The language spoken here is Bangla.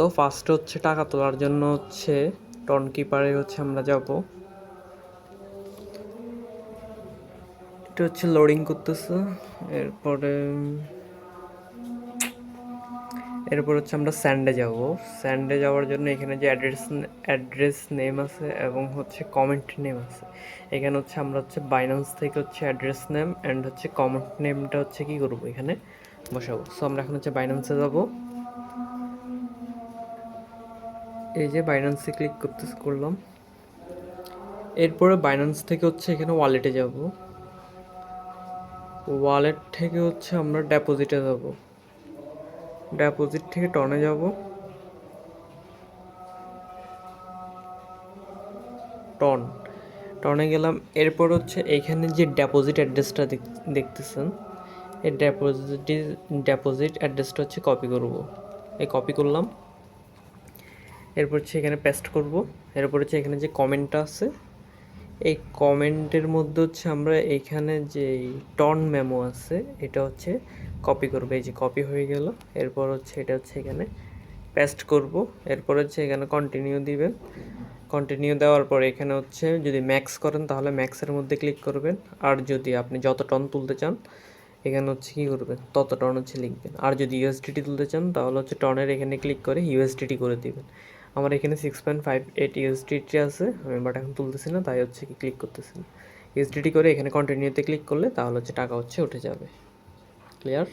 তো ফার্স্টে হচ্ছে টাকা তোলার জন্য হচ্ছে টন কিপারে হচ্ছে আমরা যাব। এটা হচ্ছে লোডিং করতেছে। এরপরে এরপর হচ্ছে আমরা স্যান্ডে যাব। স্যান্ডে যাওয়ার জন্য এখানে যে অ্যাড্রেস নেম আছে এবং হচ্ছে কমেন্ট নেম আছে, এখানে হচ্ছে আমরা হচ্ছে বাইন্যান্স থেকে হচ্ছে অ্যাড্রেস নেম অ্যান্ড হচ্ছে কমেন্ট নেমটা হচ্ছে কী করবো এখানে বসাবো। সো আমরা এখন হচ্ছে বাইন্যান্সে যাব। এই যে বাইন্যান্সে ক্লিক করলাম। এরপরে বাইন্যান্স থেকে হচ্ছে এখানে ওয়ালেটে যাব। ওয়ালেট থেকে হচ্ছে আমরা ডেপোজিটে যাব। ডেপোজিট থেকে টনে যাব। টন টনে গেলাম। এরপর হচ্ছে এইখানে যে ডেপোজিট অ্যাড্রেসটা দেখতেছেন, এই ডেপোজিট অ্যাড্রেসটা হচ্ছে কপি করব। এই কপি করলাম। এরপর হচ্ছে এখানে পেস্ট করব। এরপর হচ্ছে এখানে যে কমেন্টটা আছে, এই কমেন্টের মধ্যে হচ্ছে আমরা এইখানে যে টন মেমো আছে এটা হচ্ছে কপি করবো। এই যে কপি হয়ে গেল। এরপর হচ্ছে এটা হচ্ছে এখানে পেস্ট করব। এরপর হচ্ছে এখানে কন্টিনিউ দিবেন। কন্টিনিউ দেওয়ার পরে এখানে হচ্ছে যদি ম্যাক্স করেন তাহলে ম্যাক্সের মধ্যে ক্লিক করবেন, আর যদি আপনি যত টন তুলতে চান এখানে হচ্ছে কী করবেন তত টন হচ্ছে লিখবেন। আর যদি ইউএসডিটি তুলতে চান তাহলে হচ্ছে টনের এখানে ক্লিক করে ইউএসডিটি করে দিবেন। আমার এখানে 6.58 ইউএসডিটি আছে, আমি বাট এখন তুলতেছি না, তাই হচ্ছে কি ক্লিক করতেছি না। ইউএসডিটি করে এখানে কন্টিনিউতে ক্লিক করলে তাহলে হচ্ছে টাকা হচ্ছে উঠে যাবে। ক্লিয়ার?